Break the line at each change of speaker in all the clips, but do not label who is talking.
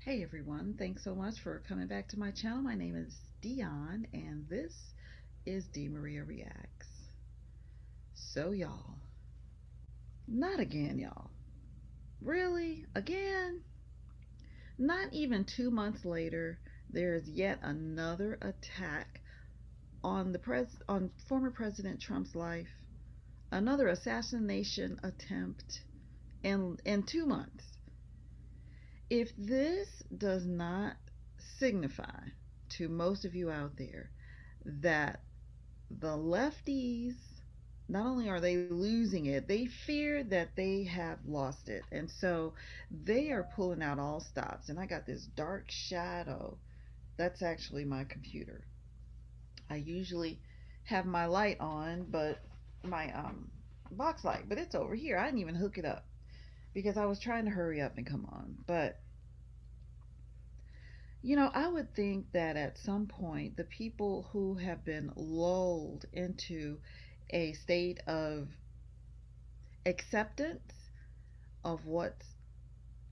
Hey everyone, thanks so much for coming back to my channel. My name is Dion and this is D Maria Reacts. So y'all, not again y'all. Really? Again? Not even 2 months later, there is yet another attack on on former President Trump's life. Another assassination attempt in 2 months. If this does not signify to most of you out there that the lefties, not only are they losing it, they fear that they have lost it. And so they are pulling out all stops. And I got this dark shadow. That's actually my computer. I usually have my light on, but my box light, but it's over here. I didn't even hook it up because I was trying to hurry up and come on. But I would think that at some point, the people who have been lulled into a state of acceptance of what's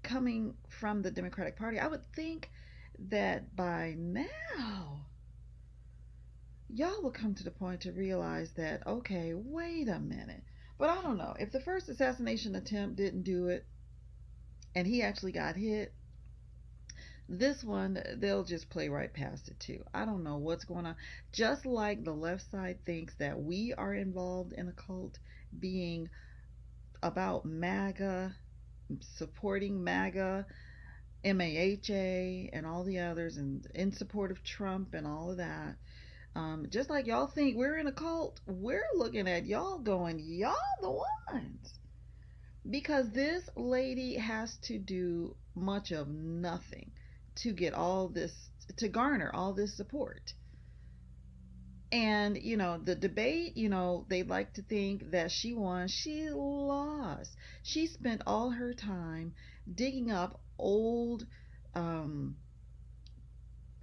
coming from the Democratic Party, I would think that by now, y'all will come to the point to realize that, okay, wait a minute. But I don't know. If the first assassination attempt didn't do it and he actually got hit, this one, they'll just play right past it too. I don't know what's going on. Just like the left side thinks that we are involved in a cult, being about MAGA, supporting MAGA, MAHA, and all the others, and in support of Trump and all of that. Just like y'all think we're in a cult, we're looking at y'all going, y'all the ones. Because this lady has to do much of nothing to get all this, to garner all this support. And, the debate, they like to think that she won. She lost. She spent all her time digging up old um,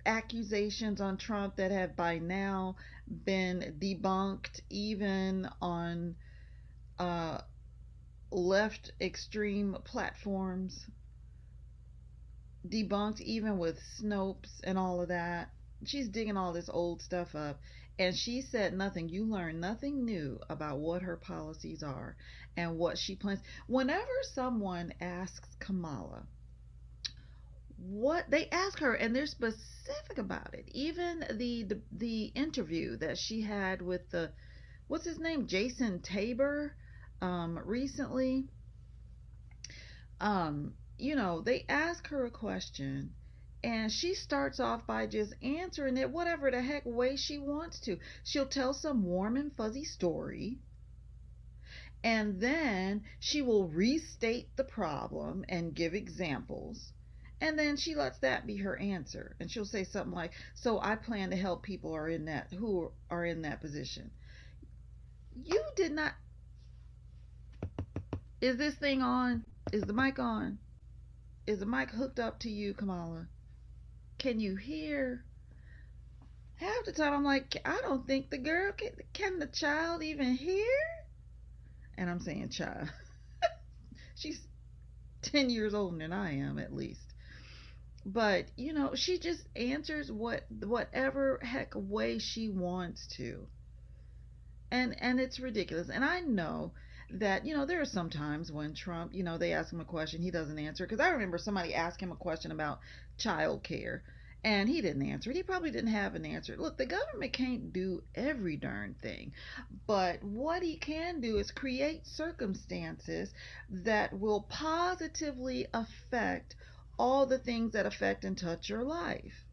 accusations on Trump that have by now been debunked, even on uh, left extreme platforms, debunked even with Snopes and all of that. She's digging all this old stuff up, and she said nothing. You learn nothing new about what her policies are and what she plans. Whenever someone asks Kamala what they ask her, and they're specific about it, even the interview that she had with the, what's his name, Jason Tabor, recently, they ask her a question and she starts off by just answering it whatever the heck way she wants to. She'll tell some warm and fuzzy story, and then she will restate the problem and give examples. And then she lets that be her answer. And she'll say something like, "So I plan to help people who are in that position." You did not. Is this thing on? Is the mic on? Is the mic hooked up to you, Kamala? Can you hear? Half the time I'm like, I don't think the girl can the child even hear? And I'm saying child. She's 10 years older than I am, at least. But, she just answers whatever heck way she wants to. And it's ridiculous. And I know that, there are some times when Trump, they ask him a question, he doesn't answer. Because I remember somebody asked him a question about child care, and he didn't answer it. He probably didn't have an answer. Look, the government can't do every darn thing, but what he can do is create circumstances that will positively affect all the things that affect and touch your life.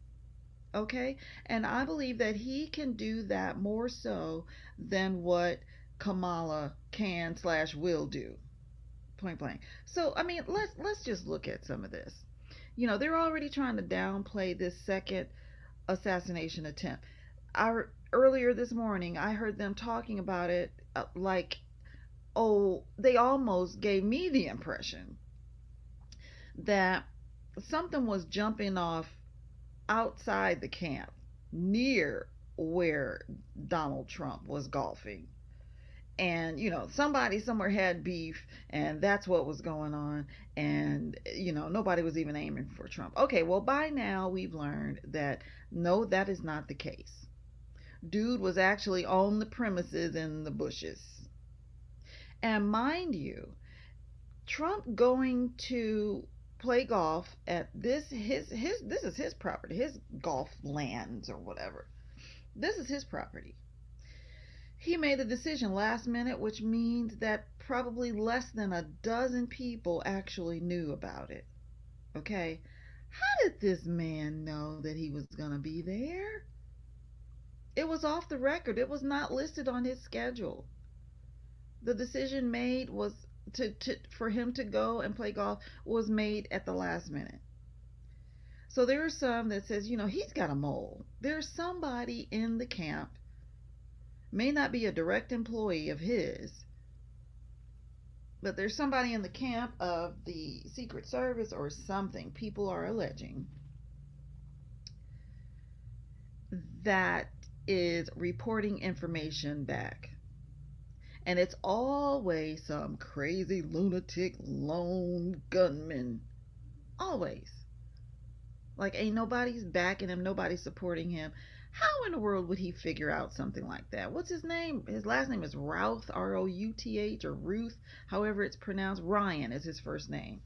Okay? And I believe that he can do that more so than what Kamala can slash will do. Point blank. So I mean, let's just look at some of this. They're already trying to downplay this second assassination attempt. Earlier this morning, I heard them talking about it like, oh, they almost gave me the impression that something was jumping off outside the camp near where Donald Trump was golfing. And somebody somewhere had beef, and that's what was going on. And nobody was even aiming for Trump. Okay, well, by now we've learned that no, that is not the case. Dude was actually on the premises in the bushes. And mind you, Trump going to play golf at this is his property, his golf lands or whatever. This is his property. He made the decision last minute, which means that probably less than a dozen people actually knew about it. Okay? How did this man know that he was going to be there? It was off the record. It was not listed on his schedule. The decision made was for him to go and play golf was made at the last minute. So there are some that says, he's got a mole. There's somebody in the camp, may not be a direct employee of his, but there's somebody in the camp of the Secret Service or something, people are alleging, that is reporting information back. And it's always some crazy lunatic lone gunman. Always. Like, ain't nobody's backing him, nobody's supporting him. How in the world would he figure out something like that? What's his name? His last name is Routh, Routh, or Ruth, however it's pronounced. Ryan is his first name.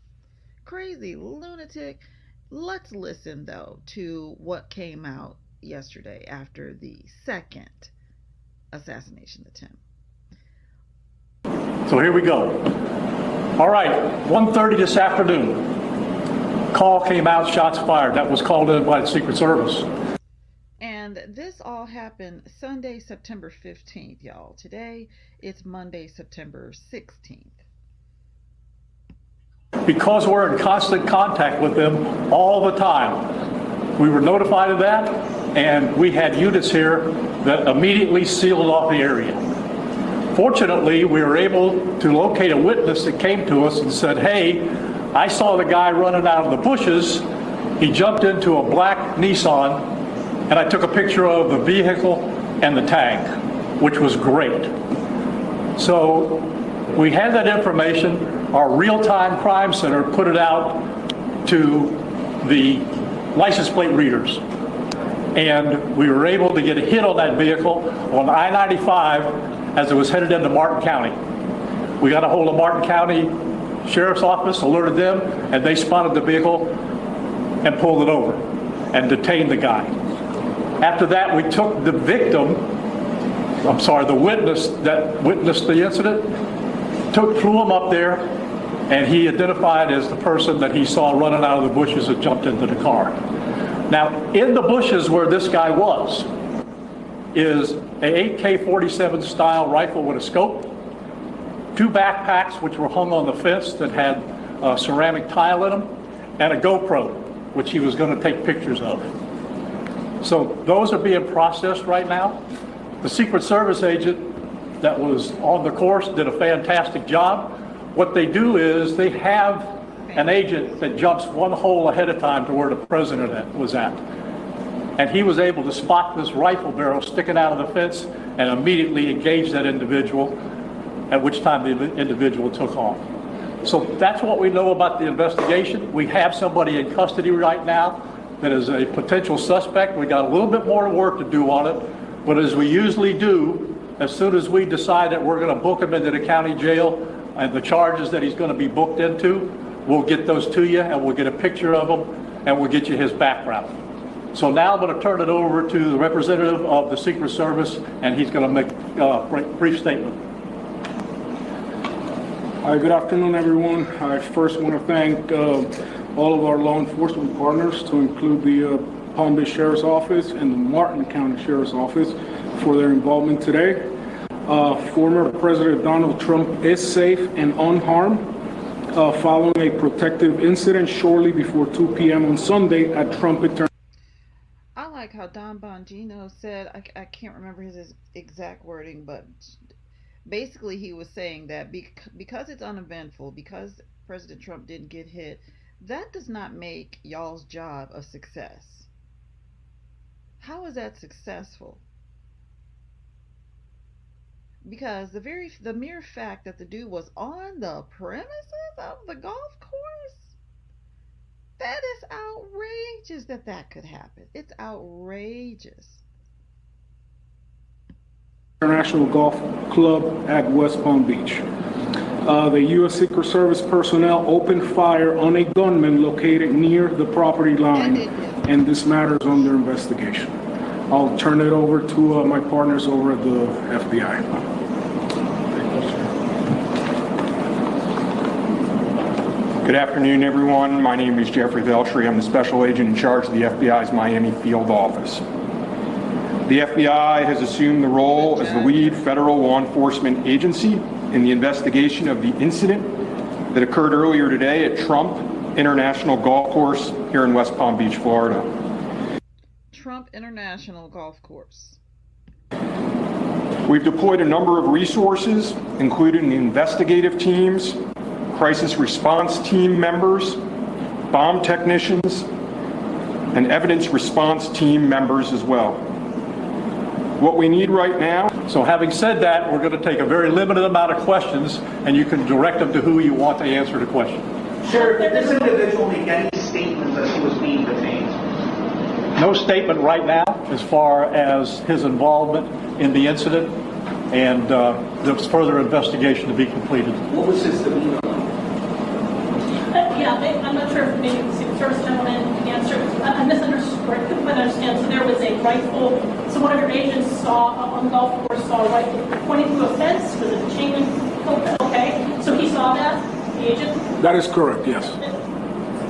Crazy lunatic. Let's listen, though, to what came out yesterday after the second assassination attempt.
So here we go. All right, 1:30 this afternoon. Call came out, shots fired. That was called in by the Secret Service.
And this all happened Sunday, September 15th, y'all. Today, it's Monday, September 16th.
Because we're in constant contact with them all the time. We were notified of that, and we had units here that immediately sealed off the area. Fortunately, we were able to locate a witness that came to us and said, hey, I saw the guy running out of the bushes. He jumped into a black Nissan, and I took a picture of the vehicle and the tag, which was great. So we had that information. Our real-time crime center put it out to the license plate readers. And we were able to get a hit on that vehicle on I-95 as it was headed into Martin County. We got a hold of Martin County Sheriff's Office, alerted them, and they spotted the vehicle and pulled it over and detained the guy. After that, we took the witness that witnessed the incident, flew him up there, and he identified as the person that he saw running out of the bushes and jumped into the car. Now, in the bushes where this guy was is a AK-47 style rifle with a scope, 2 backpacks which were hung on the fence that had ceramic tile in them, and a GoPro, which he was going to take pictures of. So those are being processed right now. The Secret Service agent that was on the course did a fantastic job. What they do is they have an agent that jumps one hole ahead of time to where the president was at. And he was able to spot this rifle barrel sticking out of the fence and immediately engage that individual, at which time the individual took off. So that's what we know about the investigation. We have somebody in custody right now that is a potential suspect. We got a little bit more work to do on it, but as we usually do, as soon as we decide that we're going to book him into the county jail and the charges that he's going to be booked into, we'll get those to you and we'll get a picture of him and we'll get you his background. So now I'm going to turn it over to the representative of the Secret Service, and he's going to make a brief statement.
Hi, good afternoon, everyone. I first want to thank all of our law enforcement partners, to include the Palm Beach Sheriff's Office and the Martin County Sheriff's Office, for their involvement today. Former President Donald Trump is safe and unharmed following a protective incident shortly before 2 p.m. on Sunday at Trump Eternal.
I like how Don Bongino said, I can't remember his exact wording, but basically he was saying that because it's uneventful, because President Trump didn't get hit, that does not make y'all's job a success. How is that successful? Because the mere fact that the dude was on the premises of the golf course, that is outrageous that that could happen. It's outrageous.
International Golf Club at West Palm Beach. The U.S. Secret Service personnel opened fire on a gunman located near the property line, and this matter is under investigation. I'll turn it over to my partners over at the FBI.
Good afternoon, everyone. My name is Jeffrey Veltri. I'm the special agent in charge of the FBI's Miami field office. The FBI has assumed the role as the lead federal law enforcement agency in the investigation of the incident that occurred earlier today at Trump International Golf Course here in West Palm Beach, Florida.
Trump International Golf Course.
We've deployed a number of resources, including the investigative teams, crisis response team members, bomb technicians, and evidence response team members as well. What we need right now.
So having said that, we're going to take a very limited amount of questions, and you can direct them to who you want to answer the question.
Sir, did this individual make any statements as he was being detained?
No statement right now as far as his involvement in the incident, and there's further investigation to be completed.
What was his demeanor?
Yeah, I'm not sure if maybe the Secret Service gentleman can answer. I misunderstood, or I couldn't quite understand. So there was a rifle, so one of your agents saw on the golf course, saw a rifle pointing to a fence. Was it a chain link? Okay, so he saw that, the agent?
That is correct, yes.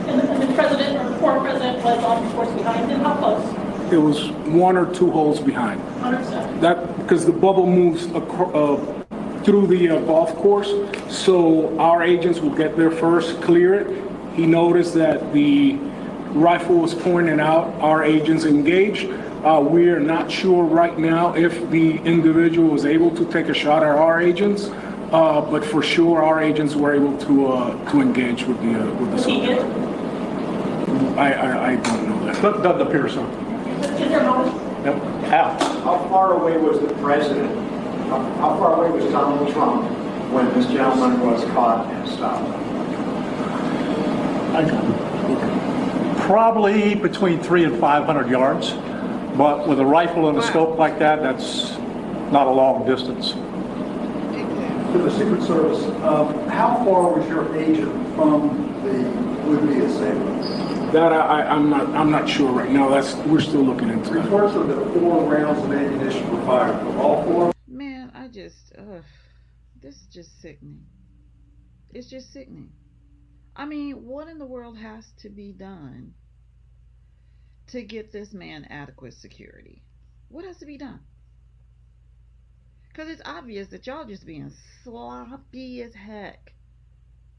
And the president or the former president was on the course behind him. How close?
It was 1 or 2 holes behind.
100%.
That because the bubble moves through the golf course, so our agents will get there first, clear it. He noticed that the rifle was pointed out. Our agents engaged. We are not sure right now if the individual was able to take a shot at our agents, but for sure our agents were able to engage with the subject. I don't know that.
Doesn't appear so.
Is there a moment?
Yep. Al.
How far away was the president? How far away was Donald Trump when this gentleman was caught and stopped?
Probably between 300 and 500 yards, but with a rifle and a scope like that, that's not a long distance.
To the Secret Service, how far was your agent from the would-be assailant?
That I'm not sure right now. We're still looking into that.
Reports of the 4 rounds of ammunition were fired. All 4?
Man, this is just sickening. It's just sickening. I mean, what in the world has to be done to get this man adequate security? What has to be done? Because it's obvious that y'all just being sloppy as heck.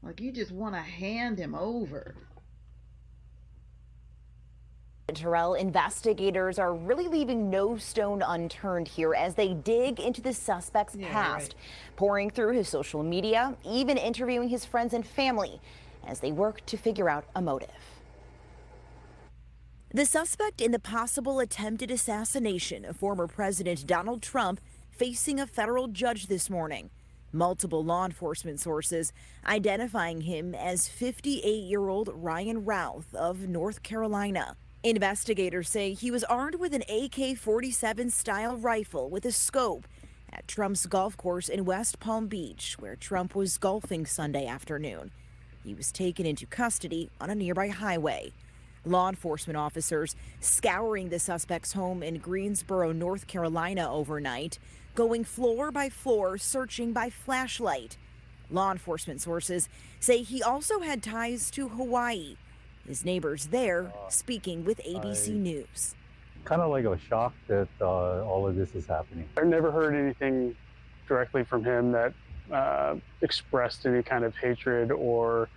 Like you just want to hand him over.
Terrell, investigators are really leaving no stone unturned here as they dig into the suspect's past, pouring through his social media, even interviewing his friends and family as they work to figure out a motive. The suspect in the possible attempted assassination of former President Donald Trump facing a federal judge this morning. Multiple law enforcement sources identifying him as 58-year-old Ryan Routh of North Carolina. Investigators say he was armed with an AK-47 style rifle with a scope at Trump's golf course in West Palm Beach, where Trump was golfing Sunday afternoon. He was taken into custody on a nearby highway. Law enforcement officers scouring the suspect's home in Greensboro, North Carolina overnight, going floor by floor, searching by flashlight. Law enforcement sources say he also had ties to Hawaii. His neighbors there speaking with ABC News.
Kind of like a shock that all of this is happening.
I never heard anything directly from him that expressed any kind of hatred or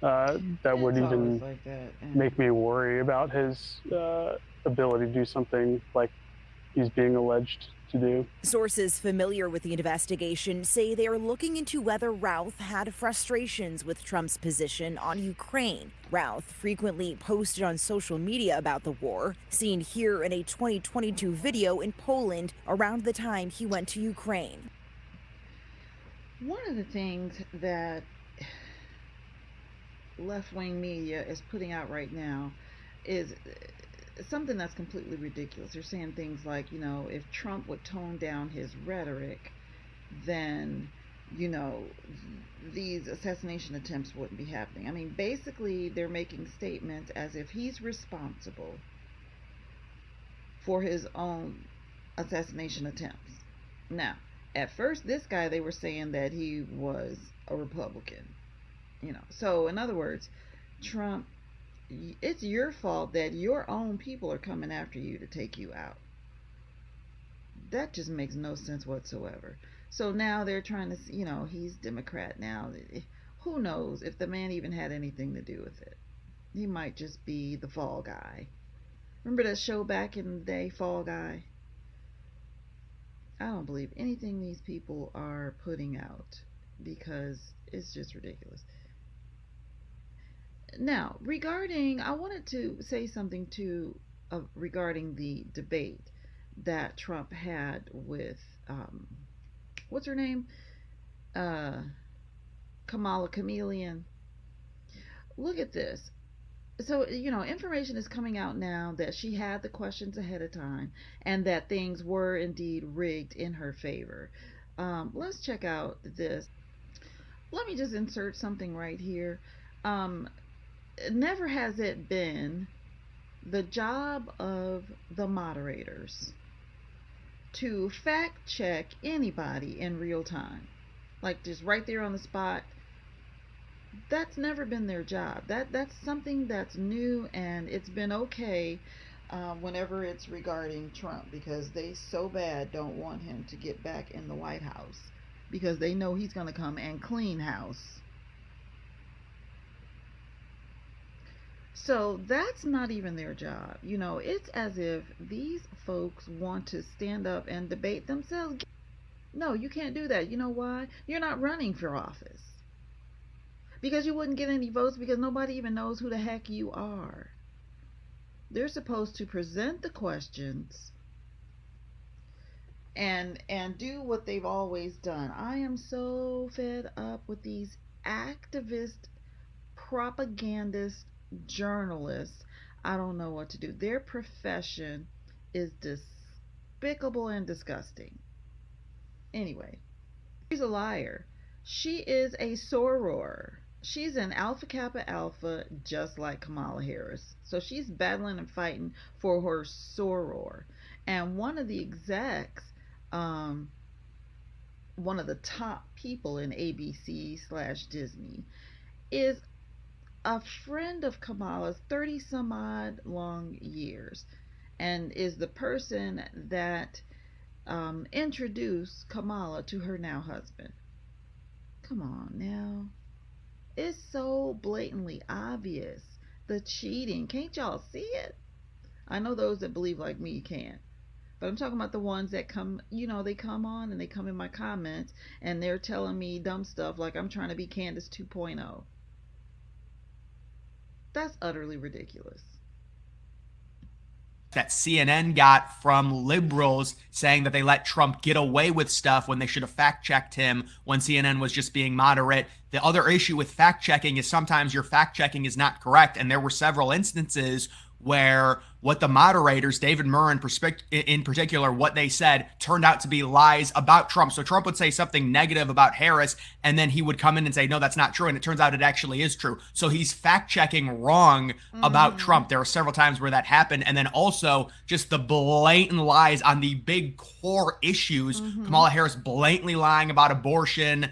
that would even make me worry about his ability to do something like he's being alleged to do.
Sources familiar with the investigation say they are looking into whether Routh had frustrations with Trump's position on Ukraine. Routh frequently posted on social media about the war, seen here in a 2022 video in Poland around the time he went to Ukraine.
One of the things that left-wing media is putting out right now is something that's completely ridiculous. They're saying things like, if Trump would tone down his rhetoric, then, you know, these assassination attempts wouldn't be happening. I mean, basically, they're making statements as if he's responsible for his own assassination attempts. Now, at first, this guy, they were saying that he was a Republican. So in other words, Trump, it's your fault that your own people are coming after you to take you out. That just makes no sense whatsoever. So now they're trying to, he's Democrat now. Who knows if the man even had anything to do with it? He might just be the fall guy. Remember that show back in the day, Fall Guy? I don't believe anything these people are putting out because it's just ridiculous. Now, I wanted to say something too regarding the debate that Trump had with, what's her name? Kamala Chameleon. Look at this. So, information is coming out now that she had the questions ahead of time and that things were indeed rigged in her favor. Let's check out this. Let me just insert something right here. Never has it been the job of the moderators to fact check anybody in real time, like just right there on the spot. That's never been their job. That's something that's new, and it's been okay whenever it's regarding Trump, because they so bad don't want him to get back in the White House because they know he's going to come and clean house. So that's not even their job. It's as if these folks want to stand up and debate themselves. No, you can't do that. You know why? You're not running for office. Because you wouldn't get any votes because nobody even knows who the heck you are. They're supposed to present the questions and do what they've always done. I am so fed up with these activist, propagandist journalists. I don't know what to do. Their profession is despicable and disgusting. Anyway, she's a liar. She is a soror. She's an Alpha Kappa Alpha, just like Kamala Harris. So she's battling and fighting for her soror. And one of the execs, one of the top people in ABC/Disney, is a friend of Kamala's 30 some odd long years, and is the person that introduced Kamala to her now husband. Come on now. It's so blatantly obvious, the cheating. Can't y'all see it? I know those that believe like me can't. But I'm talking about the ones that come, they come on and they come in my comments and they're telling me dumb stuff like I'm trying to be Candace 2.0. That's utterly ridiculous.
That CNN got from liberals saying that they let Trump get away with stuff when they should have fact-checked him when CNN was just being moderate. The other issue with fact-checking is sometimes your fact-checking is not correct, and there were several instances where what the moderators, David Murr in particular, what they said turned out to be lies about Trump. So Trump would say something negative about Harris, and then he would come in and say, no, that's not true. And it turns out it actually is true. So he's fact-checking wrong about Trump. There are several times where that happened. And then also just the blatant lies on the big core issues. Kamala Harris blatantly lying about abortion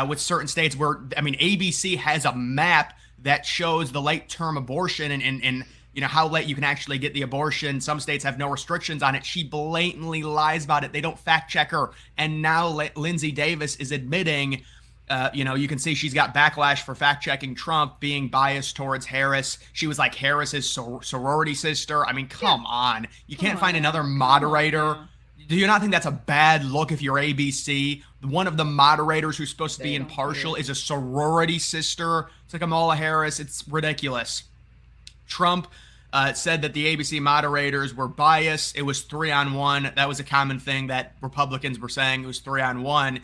with certain states where, ABC has a map that shows the late-term abortion and how late you can actually get the abortion. Some states have no restrictions on it. She blatantly lies about it. They don't fact check her. And now Lindsey Davis is admitting, you can see she's got backlash for fact checking Trump, being biased towards Harris. She was like Harris's sorority sister. Come on. You can't find another moderator. Do you not think that's a bad look if you're ABC? One of the moderators who's supposed to be impartial is a sorority sister to Kamala Harris. It's ridiculous. Trump said that the ABC moderators were biased. It was 3-on-1. That was a common thing that Republicans were saying. It was 3-on-1.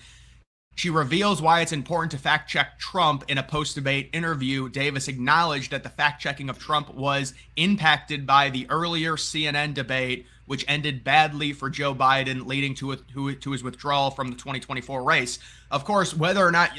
She reveals why it's important to fact check Trump. In a post-debate interview, Davis acknowledged that the fact checking of Trump was impacted by the earlier CNN debate, which ended badly for Joe Biden, leading to his withdrawal from the 2024 race. Of course, whether or not,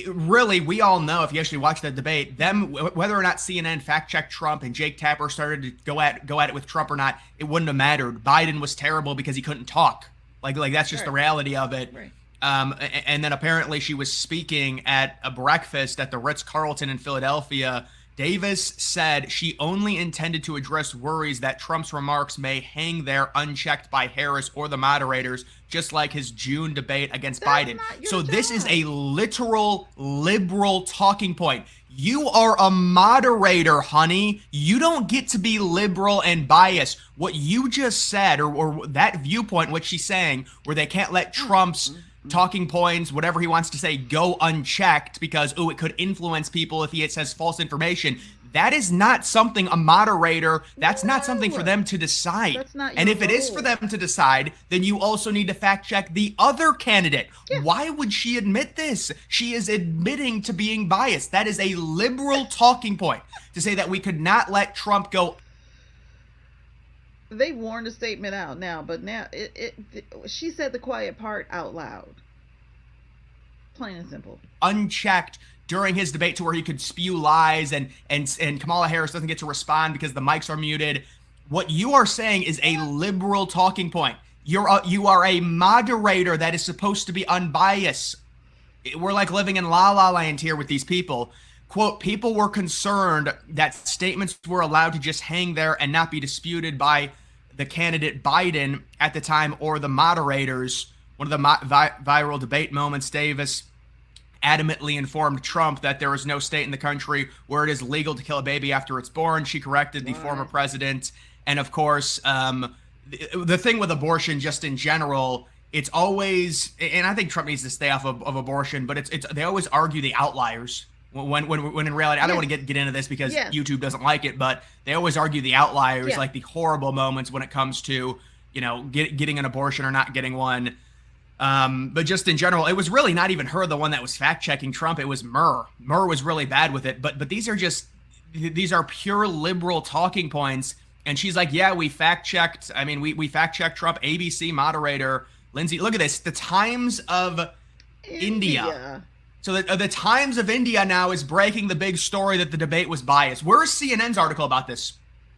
really, we all know, if you actually watch that debate, whether or not CNN fact-checked Trump and Jake Tapper started to go at it with Trump or not, it wouldn't have mattered. Biden was terrible because he couldn't talk. Like that's just the reality of it.
Right.
And then apparently she was speaking at a breakfast at the Ritz-Carlton in Philadelphia. Davis said she only intended to address worries that Trump's remarks may hang there unchecked by Harris or the moderators, just like his June debate against Biden. So this is a literal liberal talking point. You are a moderator, honey. You don't get to be liberal and biased. What you just said, or that viewpoint, what she's saying, where they can't let Trump's talking points, whatever he wants to say, go unchecked because, it could influence people if he says false information. That is not something a moderator, that's not something for them to decide.
That's not your
and if it is
role.
for them to decide, then you also need to fact check the other candidate.
Yeah.
Why would she admit this? She is admitting to being biased. That is a liberal talking point to say that we could not let Trump go.
They worn the statement out now, but now she said the quiet part out loud. Plain and simple.
Unchecked during his debate to where he could spew lies and Kamala Harris doesn't get to respond because the mics are muted. What you are saying is a liberal talking point. You are a moderator that is supposed to be unbiased. We're like living in La La Land here with these people. Quote, people were concerned that statements were allowed to just hang there and not be disputed by the candidate Biden at the time or the moderators. One of the viral debate moments, Davis adamantly informed Trump that there is no state in the country where it is legal to kill a baby after it's born. She corrected the former president. And of course, the thing with abortion just in general, it's always, and I think Trump needs to stay off of abortion, but they always argue the outliers. When in reality, I don't want to get into this because YouTube doesn't like it, but they always argue the outliers, like the horrible moments when it comes to, getting an abortion or not getting one. But just in general, it was really not even her, the one that was fact checking Trump. It was Murr. Murr was really bad with it. But these are pure liberal talking points. And she's like, yeah, we fact checked. I mean, we fact checked Trump. ABC moderator Lindsay, look at this. The Times of India. So the Times of India now is breaking the big story that the debate was biased. Where's CNN's article about this?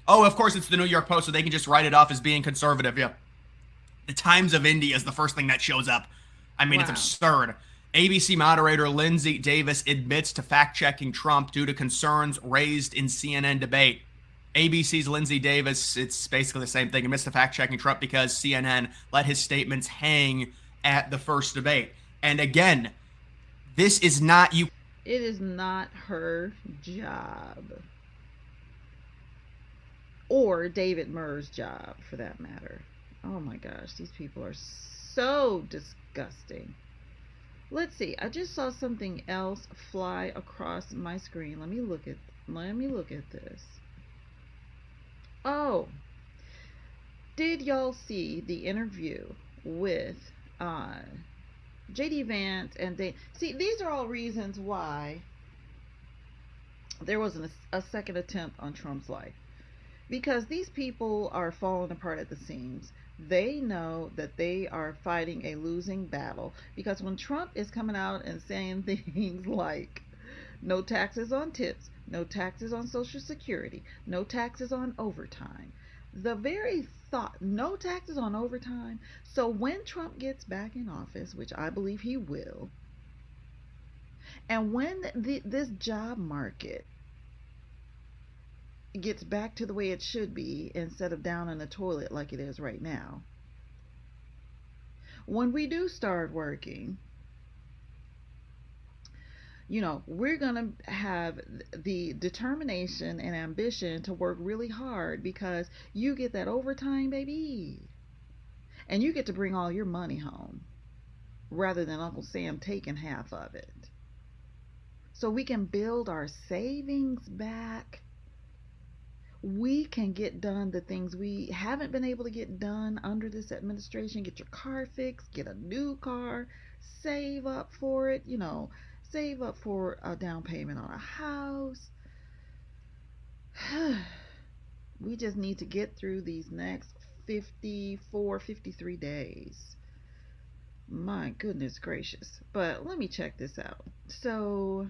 Oh, of course, it's the New York Post, so they can just write it off as being conservative. Yeah. The Times of India is the first thing that shows up. I mean, It's absurd. ABC moderator Lindsay Davis admits to fact-checking Trump due to concerns raised in CNN debate. ABC's Lindsay Davis, it's basically the same thing, admits to fact-checking Trump because CNN let his statements hang at the first debate. And again, this is not you.
It is not her job. Or David Murr's job, for that matter. Oh my gosh, these people are so disgusting. Let's see. I just saw something else fly across my screen. Let me look at this. Oh. Did y'all see the interview with JD Vance and see, these are all reasons why there wasn't a second attempt on Trump's life. Because these people are falling apart at the seams. They know that they are fighting a losing battle. Because when Trump is coming out and saying things like, no taxes on tips, no taxes on Social Security, no taxes on overtime. The very thought, no taxes on overtime. So when Trump gets back in office, which I believe he will, and when this job market gets back to the way it should be instead of down in the toilet like it is right now, when we do start working, we're gonna have the determination and ambition to work really hard because you get that overtime, baby, and you get to bring all your money home rather than Uncle Sam taking half of it, so we can build our savings back. We can get done the things we haven't been able to get done under this administration. Get your car fixed, get a new car, save up for it, save up for a down payment on a house. We just need to get through these next 53 days. My goodness gracious. But let me check this out. So,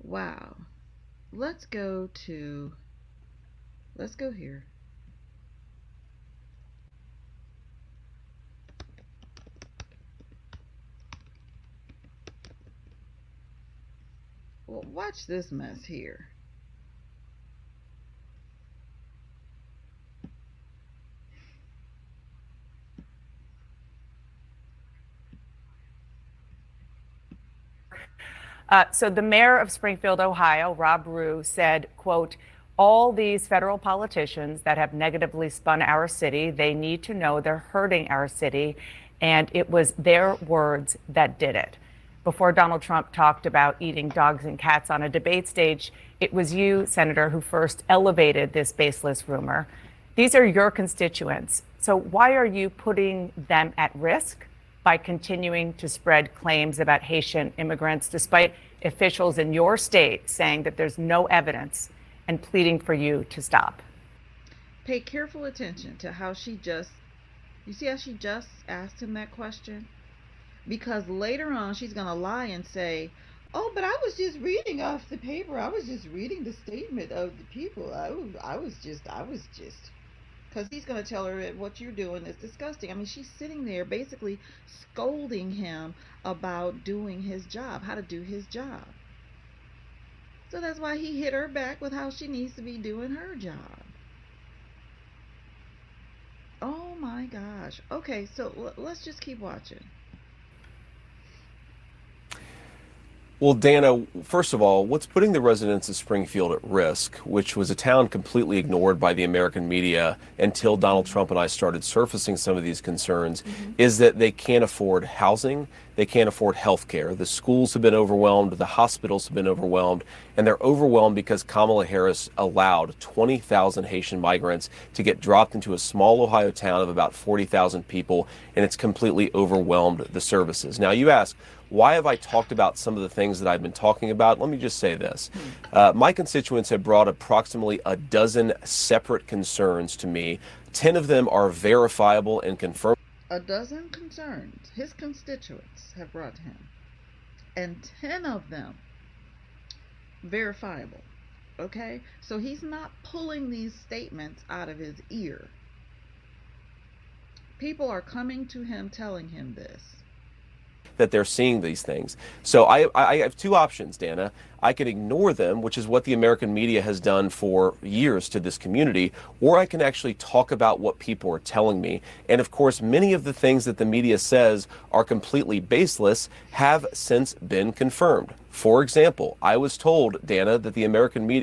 wow. Let's go here. Well, watch this mess here.
So the mayor of Springfield, Ohio, Rob Rue, said, quote, all these federal politicians that have negatively spun our city, they need to know they're hurting our city. And it was their words that did it. Before Donald Trump talked about eating dogs and cats on a debate stage, it was you, Senator, who first elevated this baseless rumor. These are your constituents. So why are you putting them at risk by continuing to spread claims about Haitian immigrants, despite officials in your state saying that there's no evidence and pleading for you to stop?
Pay careful attention to how you see how she just asked him that question? Because later on, she's going to lie and say, oh, but I was just reading off the paper. I was just reading the statement of the people. I was just. Because he's going to tell her that what you're doing is disgusting. I mean, she's sitting there basically scolding him about doing his job, how to do his job. So that's why he hit her back with how she needs to be doing her job. Oh my gosh. Okay, so let's just keep watching.
Well, Dana, first of all, what's putting the residents of Springfield at risk, which was a town completely ignored by the American media until Donald Trump and I started surfacing some of these concerns, is that they can't afford housing, they can't afford health care. The schools have been overwhelmed, the hospitals have been overwhelmed, and they're overwhelmed because Kamala Harris allowed 20,000 Haitian migrants to get dropped into a small Ohio town of about 40,000 people, and it's completely overwhelmed the services. Now, you ask, why have I talked about some of the things that I've been talking about? Let me just say this. My constituents have brought approximately a dozen separate concerns to me. 10 of them are verifiable and confirmed.
A dozen concerns his constituents have brought to him, and 10 of them verifiable. Okay? So he's not pulling these statements out of his ear. People are coming to him telling him this.
That they're seeing these things. So I have two options, Dana. I can ignore them, which is what the American media has done for years to this community, or I can actually talk about what people are telling me. And of course, many of the things that the media says are completely baseless have since been confirmed. For example, I was told, Dana, that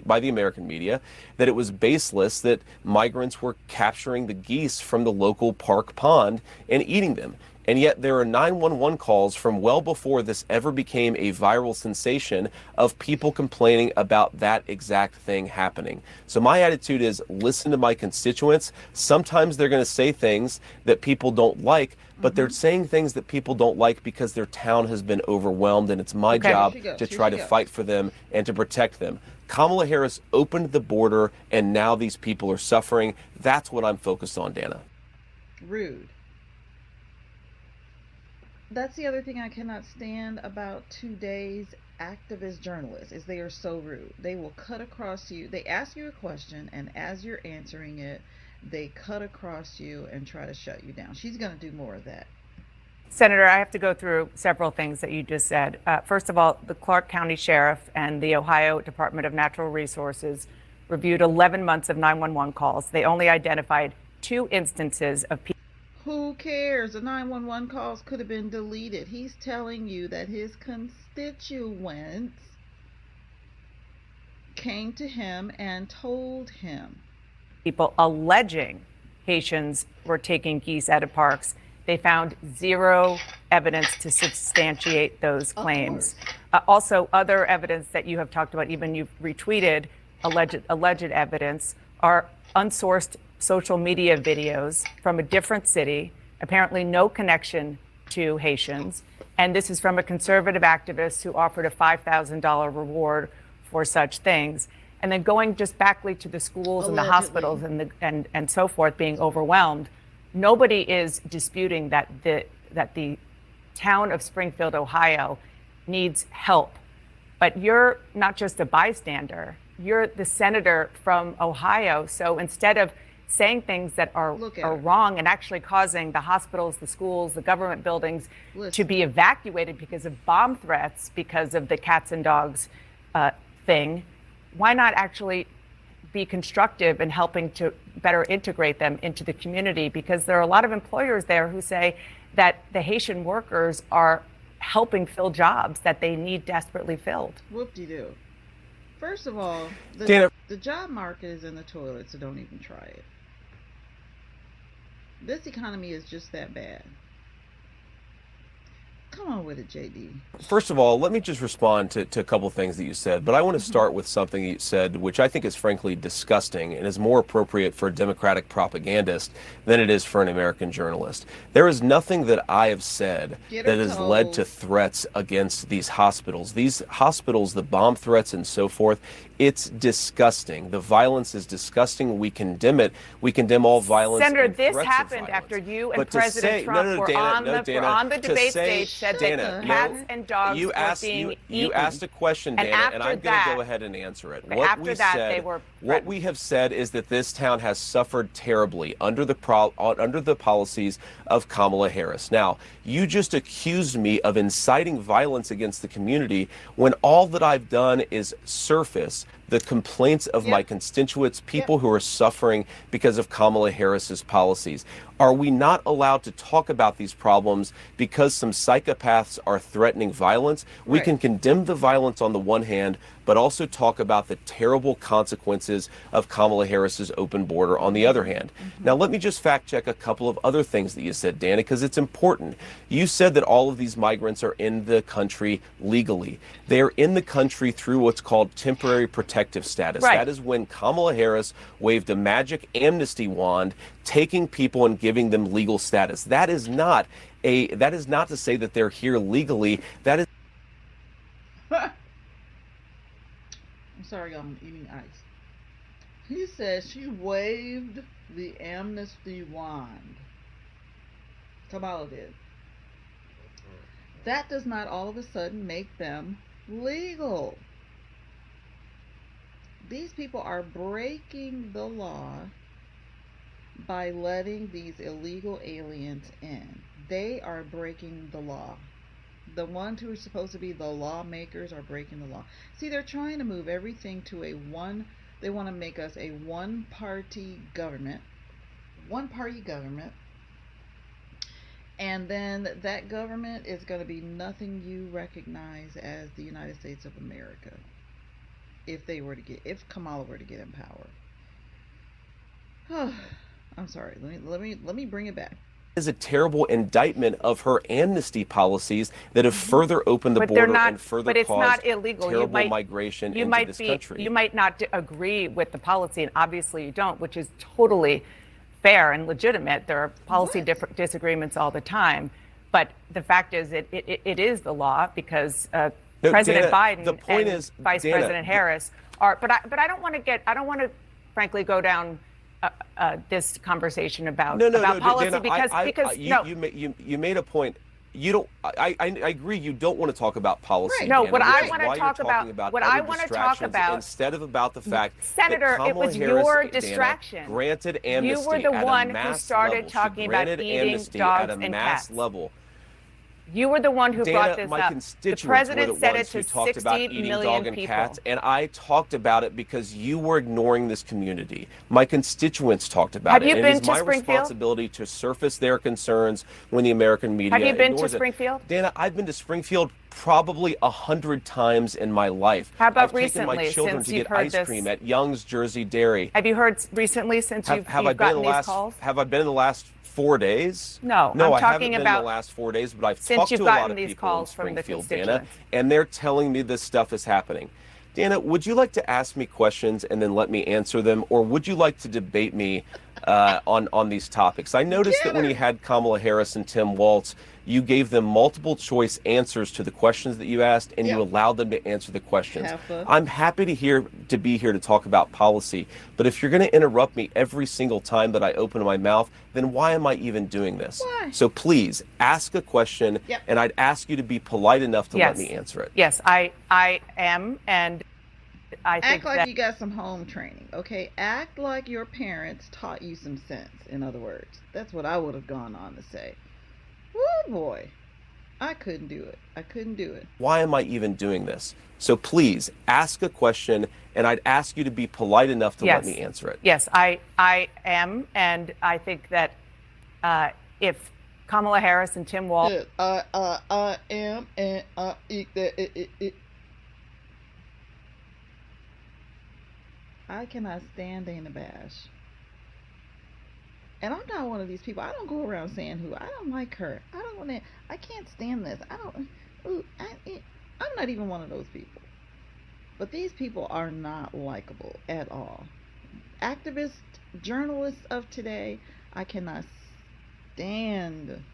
by the American media, that it was baseless that migrants were capturing the geese from the local park pond and eating them. And yet there are 911 calls from well before this ever became a viral sensation of people complaining about that exact thing happening. So my attitude is listen to my constituents. Sometimes they're going to say things that people don't like, but they're saying things that people don't like because their town has been overwhelmed, and it's my job to try to fight for them and to protect them. Kamala Harris opened the border, and now these people are suffering. That's what I'm focused on, Dana.
Rude. That's the other thing I cannot stand about today's activist journalists is they are so rude. They will cut across you. They ask you a question, and as you're answering it, they cut across you and try to shut you down. She's going to do more of that.
Senator, I have to go through several things that you just said. First of all, the Clark County Sheriff and the Ohio Department of Natural Resources reviewed 11 months of 911 calls. They only identified 2 instances of people.
Who cares? The 911 calls could have been deleted. He's telling you that his constituents came to him and told him.
People alleging Haitians were taking geese out of parks. They found 0 evidence to substantiate those claims. Also, other evidence that you have talked about, even you've retweeted, alleged evidence, are unsourced social media videos from a different city, apparently no connection to Haitians. And this is from a conservative activist who offered a $5,000 reward for such things. And then going just backly to the schools and the hospitals and so forth being overwhelmed. Nobody is disputing that the town of Springfield, Ohio needs help. But you're not just a bystander, you're the senator from Ohio. So instead of saying things that are wrong and actually causing the hospitals, the schools, the government buildings to be evacuated because of bomb threats, because of the cats and dogs thing, why not actually be constructive in helping to better integrate them into the community? Because there are a lot of employers there who say that the Haitian workers are helping fill jobs that they need desperately filled.
Whoop-de-doo. First of all,
Dana,
the job market is in the toilet, so don't even try it. This economy is just that bad. Come on with it, JD.
First of all, let me just respond to a couple of things that you said, but I want to start with something you said, which I think is frankly disgusting and is more appropriate for a Democratic propagandist than it is for an American journalist. There is nothing that I have said that has led to threats against these hospitals. These hospitals, the bomb threats and so forth, it's disgusting. The violence is disgusting. We condemn it. We condemn all violence.
Senator, this happened after you and President Trump were on the debate stage, said that cats and dogs were being eaten.
You asked a question, Dana, and I'm going to go ahead and answer it. What we have said is that this town has suffered terribly under the policies of Kamala Harris. Now, you just accused me of inciting violence against the community when all that I've done is surface the complaints of my constituents, people who are suffering because of Kamala Harris's policies. Are we not allowed to talk about these problems because some psychopaths are threatening violence? We can condemn the violence on the one hand, but also talk about the terrible consequences of Kamala Harris's open border on the other hand. Now, let me just fact check a couple of other things that you said, Dana, because it's important. You said that all of these migrants are in the country legally. They are in the country through what's called temporary protective status. That is when Kamala Harris waved a magic amnesty wand, taking people and giving them legal status. That is not to say that they're here legally. That is
I'm sorry, I'm eating ice. He says she waved the amnesty wand. Kamala did. That does not all of a sudden make them legal. These people are breaking the law by letting these illegal aliens in. They are breaking the law. The ones who are supposed to be the lawmakers are breaking the law. See, they're trying to move everything to they want to make us a one-party government. And then that government is going to be nothing you recognize as the United States of America. If Kamala were to get in power. I'm sorry. Let me bring it back.
Is a terrible indictment of her amnesty policies that have further opened the border and further caused terrible migration into this country.
You might not agree with the policy, and obviously you don't, which is totally fair and legitimate. There are policy disagreements all the time, but the fact is it is the law because President Biden and Vice President Harris are. But I don't want to frankly go down this conversation about policy,
Dana,
because
you made a point. You don't. I agree. You don't want to talk about policy.
Right. No,
Dana,
what I want to talk about. What I want to talk about
instead of about the fact,
Senator,
that
it was
Harris,
your distraction.
Dana, granted amnesty.
You were the one who started talking about eating dogs and cats.
Level.
You were the one who brought this
my
up.
Constituents
the president
were the
said
ones
it to
who talked
60
about eating
million
dog and
people.
cats, and I talked about it because you were ignoring this community. My constituents talked about it.
Have you been
to Springfield? It is my responsibility to surface their concerns when the American media
Have you been to
ignores
Springfield?
Dana, I've been to Springfield probably 100 times in my life.
How about
I've taken my children
since
to
you've
get
heard
ice cream at Young's Jersey Dairy.
Have you heard recently since you've gotten these calls?
Have I been in the last 4 days?
No,
I'm
talking
I haven't been
about
in the last 4 days, but I've
since
talked
you've
to a lot
gotten
of
these
people
calls
in
from the
Springfield, Dana,
constituents.
and they're telling me this stuff is happening. Dana, would you like to ask me questions and then let me answer them, or would you like to debate me on these topics? I noticed that when you had Kamala Harris and Tim Walz, you gave them multiple choice answers to the questions that you asked, and you allowed them to answer the questions. I'm happy to be here to talk about policy, but if you're going to interrupt me every single time that I open my mouth, then why am I even doing this?
Why?
So please ask a question, and I'd ask you to be polite enough to let me answer it.
Yes, I am, and I think
Act like
that
you got some home training, okay? Act like your parents taught you some sense, in other words. That's what I would have gone on to say. Woo, boy. I couldn't do it. I couldn't do it.
Why am I even doing this? So please ask a question, and I'd ask you to be polite enough to let me answer it.
Yes, I am, and I think that if Kamala Harris and Tim Walz.
I am, and I cannot stand Dana Bash. And I'm not one of these people. I don't go around saying who. I don't like her. I don't want to. I can't stand this. I don't. Ooh, I'm not even one of those people. But these people are not likable at all. Activists, journalists of today, I cannot stand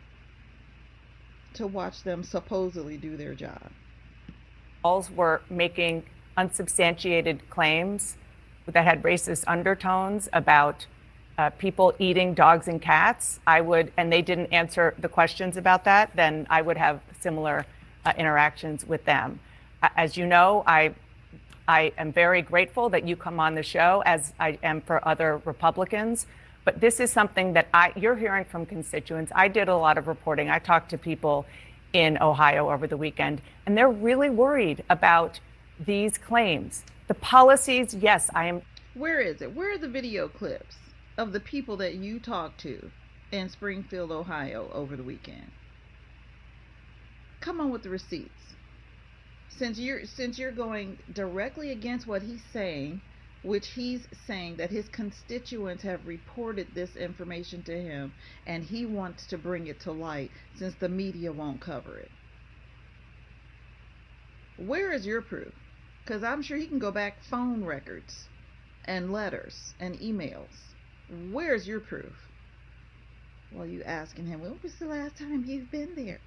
to watch them supposedly do their job.
Were making unsubstantiated claims that had racist undertones about people eating dogs and cats, and they didn't answer the questions about that, then I would have similar interactions with them. As you know, I am very grateful that you come on the show, as I am for other Republicans. But this is something that you're hearing from constituents. I did a lot of reporting. I talked to people in Ohio over the weekend, and they're really worried about these claims. The policies, yes, I am.
Where is it? Where are the video clips of the people that you talked to in Springfield, Ohio over the weekend? Come on with the receipts. Since you're going directly against what he's saying, which he's saying that his constituents have reported this information to him and he wants to bring it to light since the media won't cover it. Where is your proof? Because I'm sure he can go back phone records and letters and emails. Where's your proof? Well, you asking him, when was the last time you've been there?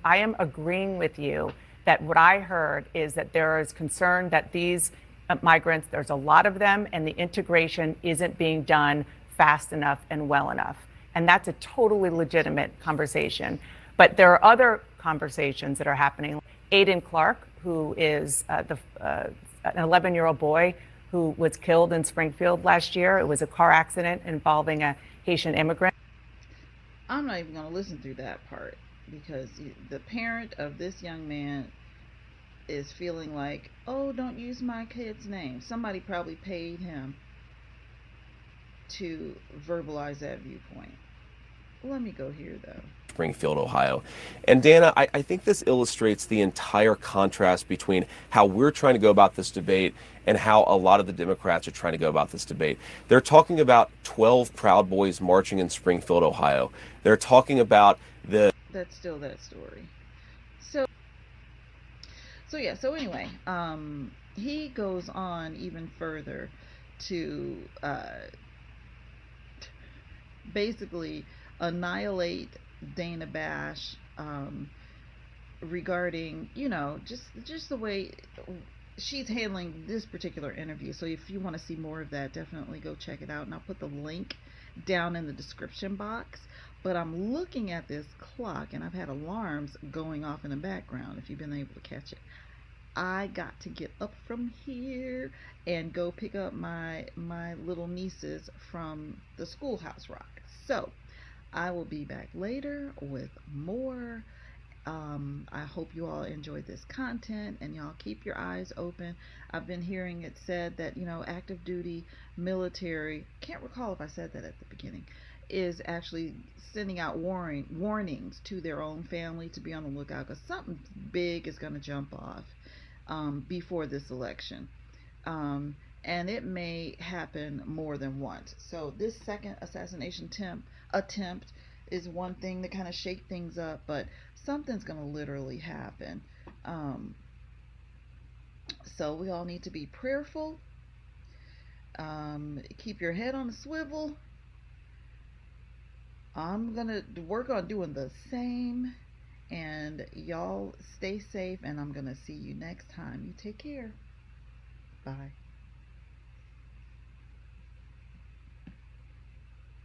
I am agreeing with you that what I heard is that there is concern that these migrants, there's a lot of them, and the integration isn't being done fast enough and well enough. And that's a totally legitimate conversation. But there are other conversations that are happening. Aiden Clark, who is an 11-year-old boy who was killed in Springfield last year. It was a car accident involving a Haitian immigrant.
I'm not even going to listen through that part because the parent of this young man is feeling like, oh, don't use my kid's name. Somebody probably paid him to verbalize that viewpoint. Let me go here, though.
Springfield, Ohio. And Dana, I think this illustrates the entire contrast between how we're trying to go about this debate and how a lot of the Democrats are trying to go about this debate. They're talking about 12 Proud Boys marching in Springfield, Ohio. They're talking about
That's still that story. So anyway, he goes on even further to basically annihilate Dana Bash regarding, just the way she's handling this particular interview. So if you want to see more of that, definitely go check it out. And I'll put the link down in the description box. But I'm looking at this clock and I've had alarms going off in the background, if you've been able to catch it. I got to get up from here and go pick up my little nieces from the Schoolhouse Rock. So I will be back later with more. I hope you all enjoyed this content and y'all keep your eyes open. I've been hearing it said that, active duty military, can't recall if I said that at the beginning, is actually sending out warnings to their own family to be on the lookout because something big is going to jump off before this election. And it may happen more than once. So this second assassination attempt is one thing to kind of shake things up, but something's going to literally happen. So we all need to be prayerful. Keep your head on a swivel. I'm gonna work on doing the same. And y'all stay safe, and I'm gonna see you next time. You take care. Bye.